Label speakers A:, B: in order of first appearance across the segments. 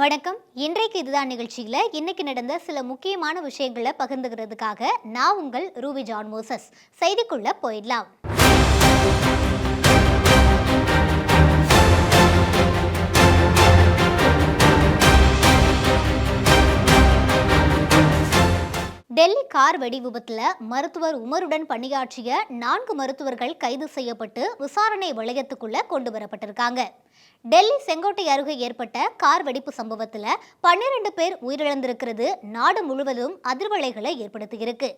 A: வணக்கம். இன்றைக்கு இதுதான் நிகழ்ச்சியில் இன்னைக்கு நடந்த சில முக்கியமான விஷயங்களை பகிர்ந்துக்கிறதுக்காக நான் உங்கள் ரூபி ஜான் மோசஸ். செய்திக்குள்ள போயிடலாம். டெல்லி கார் வெடி விபத்துல மருத்துவர் உமருடன் பணியாற்றிய 4 மருத்துவர்கள் கைது செய்யப்பட்டு விசாரணை வளையத்துக்குள்ள கொண்டு வரப்பட்டிருக்காங்க. டெல்லி செங்கோட்டை அருகே ஏற்பட்ட கார் வெடிப்பு சம்பவத்துல 12 பேர் உயிரிழந்திருக்கிறது நாடு முழுவதும் அதிர்வலைகளை ஏற்படுத்தியிருக்கு.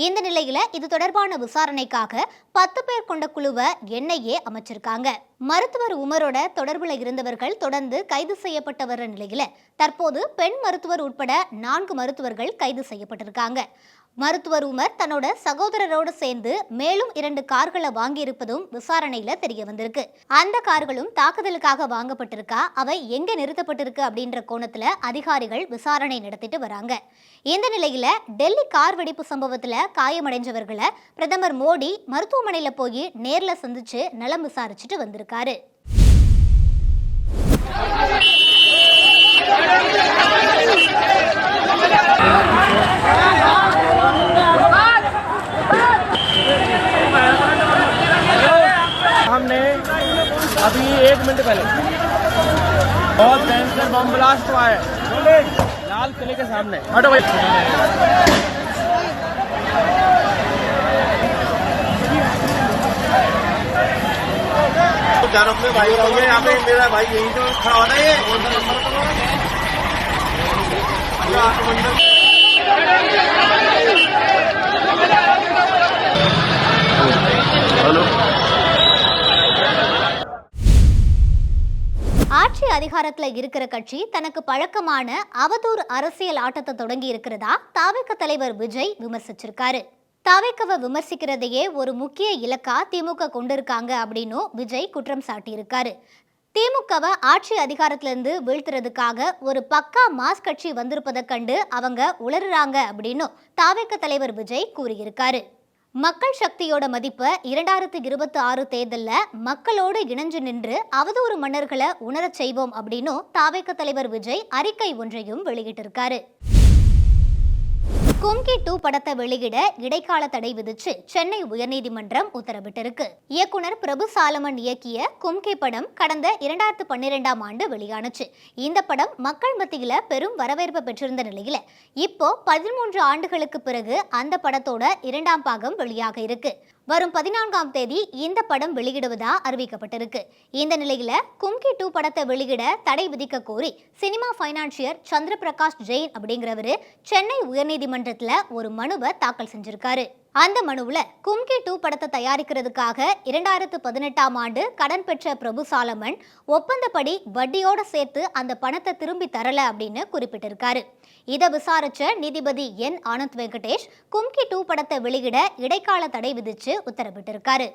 A: இந்த நிலையில இது தொடர்பான விசாரணைக்காக 10 பேர் கொண்ட குழுவை NIA அமைச்சிருக்காங்க. மருத்துவர் உமரோட தொடர்புல இருந்தவர்கள் தொடர்ந்து கைது செய்யப்பட்ட வர நிலையில தற்போது பெண் மருத்துவர் உட்பட 4 மருத்துவர்கள் கைது செய்யப்பட்டிருக்காங்க. மருத்துவர் உமர் தன்னோட சகோதரரோடு சேர்ந்து மேலும் 2 கார்களை வாங்கியிருப்பதும் விசாரணையில தெரிய வந்திருக்கு. அந்த கார்களும் தாக்குதலுக்காக வாங்கப்பட்டிருக்கா, அவை எங்க நிறுத்தப்பட்டிருக்கு அப்படின்ற கோணத்துல அதிகாரிகள் விசாரணை நடத்திட்டு வராங்க. இந்த நிலையில டெல்லி கார் வெடிப்பு சம்பவத்துல காயமடைஞ்சவர்களை பிரதமர் மோடி மருத்துவமனையில போய் நேர்ல சந்திச்சு நலம் விசாரிச்சுட்டு வந்திருக்காரு.
B: हमने अभी 1 मिनट पहले बहुत भयंकर बम ब्लास्ट हुआ है लाल किले के सामने। हटो भाई। चार अपने भाई रहोगे यहाँ पे, मेरा भाई यही तो खड़ा होना है। हेलो।
A: ஆட்சி அதிகாரத்துல இருக்கிற கட்சி தனக்கு பழக்கமான அவதூறு அரசியல் ஆட்டத்தை தொடங்கி இருக்கிறதா தாவேக தலைவர் விஜய் விமர்சிச்சிருக்காரு. தாவேகவை விமர்சிக்கிறதையே ஒரு முக்கிய இலக்கா திமுக கொண்டிருக்காங்க அப்படின்னு விஜய் குற்றம் சாட்டியிருக்காரு. திமுகவை ஆட்சி அதிகாரத்திலிருந்து வீழ்த்துறதுக்காக ஒரு பக்கா மாஸ் கட்சி வந்திருப்பதை கண்டு அவங்க உளறுறாங்க அப்படின்னு தாவேக தலைவர் விஜய் கூறியிருக்காரு. மக்கள் சக்தியோட மதிப்பை 2026 தேர்தலில் மக்களோடு இணைஞ்சு நின்று அவதூறு மன்னர்களை உணரச் செய்வோம் அப்படின்னு தாவேக தலைவர் விஜய் அறிக்கை ஒன்றையும் வெளியிட்டிருக்காரு. கும்கி 2 படத்தை வெளியிட இடைக்கால தடை விதிச்சு சென்னை உயர்நீதிமன்றம் உத்தரவிட்டிருக்கு. இயக்குனர் பிரபு சாலமன் இயக்கிய கும்கி படம் கடந்த 2012ஆம் ஆண்டு வெளியானுச்சு. இந்த படம் மக்கள் மத்தியில பெரும் வரவேற்பு பெற்றிருந்த நிலையில இப்போ 13 ஆண்டுகளுக்கு பிறகு அந்த படத்தோட 2ஆம் பாகம் வெளியாக இருக்கு. வரும் 14ஆம் தேதி இந்த படம் வெளியிடுவதா அறிவிக்கப்பட்டிருக்கு. இந்த நிலையில கும்கி 2 படத்தை வெளியிட தடை விதிக்க கோரி சினிமா பைனான்சியர் சந்திர பிரகாஷ் ஜெயின் அப்படிங்கிறவரு சென்னை உயர்நீதிமன்றத்துல ஒரு மனுவை தாக்கல் செஞ்சிருக்காரு. அந்த மனுவுல கும்கி 2 படத்தை தயாரிக்கிறதுக்காக 2018ஆம் ஆண்டு கடன் பெற்ற பிரபு சாலமன் ஒப்பந்தப்படி வட்டியோட சேர்த்து அந்த பணத்தை திரும்பி தரல அப்படின்னு குறிப்பிட்டிருக்காரு. இதை விசாரிச்ச நீதிபதி N ஆனந்த் வெங்கடேஷ் கும்கி 2 படத்தை வெளியிட இடைக்கால தடை விதிச்சு உத்தரவிட்டிருக்காரு.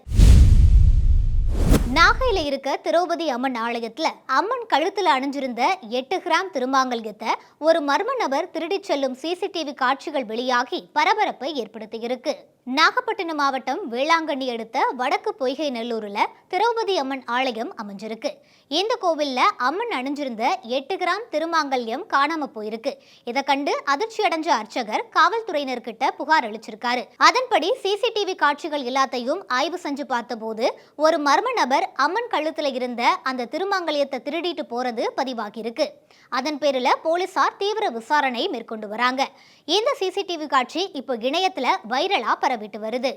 A: நாகையில இருக்க திரௌபதி அம்மன் ஆலயத்துல அம்மன் கழுத்துல அணிஞ்சிருந்த 8 கிராம் திருமாங்கல்யத்தை ஒரு மர்ம நபர் திருடிச் செல்லும் CCTV காட்சிகள் வெளியாகி பரபரப்பை ஏற்படுத்தியிருக்கு. நாகப்பட்டினம் மாவட்டம் வேளாங்கண்ணி அடுத்த வடக்கு பொய்கை நல்லூர்ல திரௌபதி அம்மன் ஆலயம் அமைஞ்சிருக்கு. இந்த கோவில்ல அம்மன் அணிஞ்சிருந்த 8 கிராம் திருமாங்கல்யம் காணாம போயிருக்கு. இதை கண்டு அதிர்ச்சி அடைஞ்ச அர்ச்சகர் காவல்துறையினர்கிட்ட புகார் அளிச்சிருக்காரு. அதன்படி CCTV காட்சிகள் எல்லாத்தையும் ஆய்வு செஞ்சு பார்த்தபோது ஒரு மர்ம நபர் அம்மன் கழுத்துல இருந்த அந்த திருமாங்கல்யத்தை திருடிட்டு போறது பதிவாகியிருக்கு. அதன் பேரில் போலீசார் தீவிர விசாரணை மேற்கொண்டு வராங்க. இந்த CCTV காட்சி இப்போ இணையத்துல வைரலா பரவிட்டு வருது.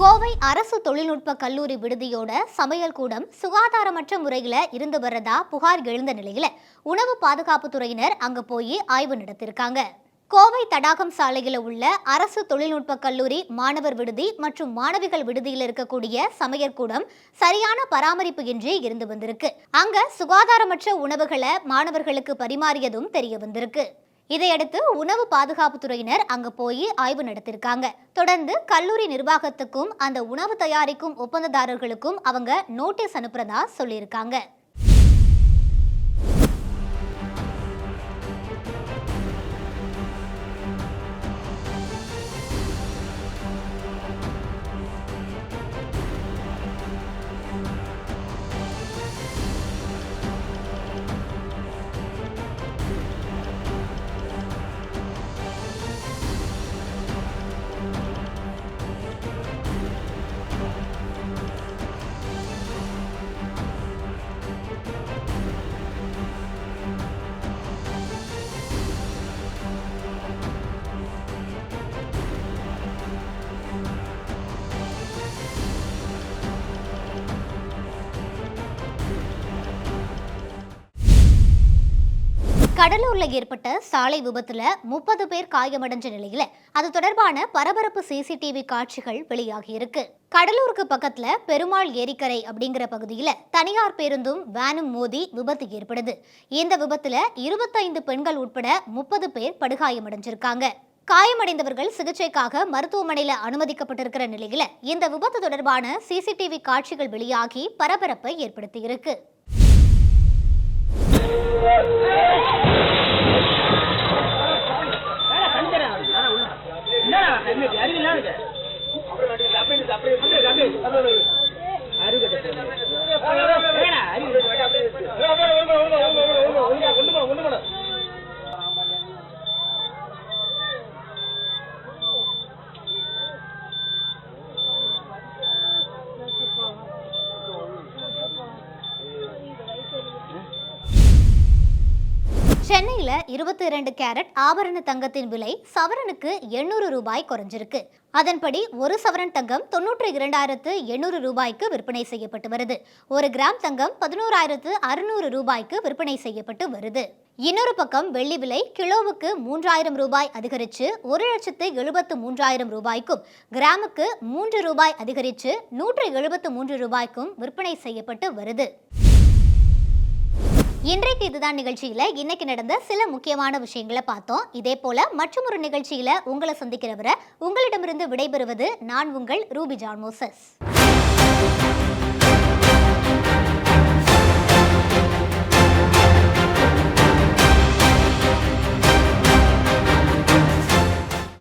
A: கோவை அரசு தொழில்நுட்ப கல்லூரி விடுதியோட சமையல் கூடம் சுகாதாரமற்ற முறையில இருந்து வரதா புகார் எழுந்த நிலையில உணவு பாதுகாப்பு துறையினர் அங்க போய் ஆய்வு நடத்திருக்காங்க. கோவை தடாகம் சாலையில் உள்ள அரசு தொழில்நுட்ப கல்லூரி மாணவர் விடுதி மற்றும் மாணவிகள் விடுதியில் இருக்கக்கூடிய சமையற்கூடம் சரியான பராமரிப்பு இன்றி இருந்து வந்திருக்கு. அங்க சுகாதாரமற்ற உணவுகளை மாணவர்களுக்கு பரிமாறியதும் தெரிய வந்திருக்கு. இதையடுத்து உணவு பாதுகாப்புத்துறையினர் அங்கு போய் ஆய்வு நடத்திருக்காங்க. தொடர்ந்து கல்லூரி நிர்வாகத்துக்கும் அந்த உணவு தயாரிக்கும் ஒப்பந்ததாரர்களுக்கும் அவங்க நோட்டீஸ் அனுப்புறதா சொல்லியிருக்காங்க. கடலூர்ல ஏற்பட்ட சாலை விபத்துல 30 பேர் காயமடைஞ்ச நிலையில அது தொடர்பான பரபரப்பு சிசிடிவி காட்சிகள் வெளியாகி இருக்கு. கடலூருக்கு பக்கத்துல பெருமாள் ஏரிக்கரை அப்படிங்கிற பகுதியில தனியார் பேருந்தும் வேனும் மோதி விபத்து ஏற்படுது. இந்த விபத்துல 25 பெண்கள் உட்பட 30 பேர் படுகாயமடைஞ்சிருக்காங்க. காயமடைந்தவர்கள் சிகிச்சைக்காக மருத்துவமனையில அனுமதிக்கப்பட்டிருக்கிற நிலையில இந்த விபத்து தொடர்பான சிசிடிவி காட்சிகள் வெளியாகி பரபரப்பை ஏற்படுத்தி இருக்கு. சென்னையில 22 கேரட் ஆபரண தங்கத்தின் விலை சவரனுக்கு 800 ரூபாய் குறைஞ்சிருக்கு. அதன்படி ஒரு சவரன் தங்கம் 92,800 ரூபாய்க்கு விற்பனை செய்யப்பட்டு வருது. 1 கிராம் தங்கம் 11,600 ரூபாய்க்கு விற்பனை செய்யப்பட்டு வருது. இன்னொரு பக்கம் வெள்ளி விலை கிலோவுக்கு 3,000 ரூபாய் அதிகரித்து 1,73,000 ரூபாய்க்கும், கிராமுக்கு 3 ரூபாய் அதிகரித்து 173 ரூபாய்க்கும் விற்பனை செய்யப்பட்டு வருது. இன்றைக்கு இதுதான் நிகழ்ச்சியில இன்னைக்கு நடந்த சில முக்கியமான விஷயங்களை பார்த்தோம். இதே போல மற்றொரு நிகழ்ச்சியில உங்களை சந்திக்கிறவரை உங்களிடமிருந்து விடைபெறுவது நான் உங்கள் ரூபி ஜான் மோசஸ்.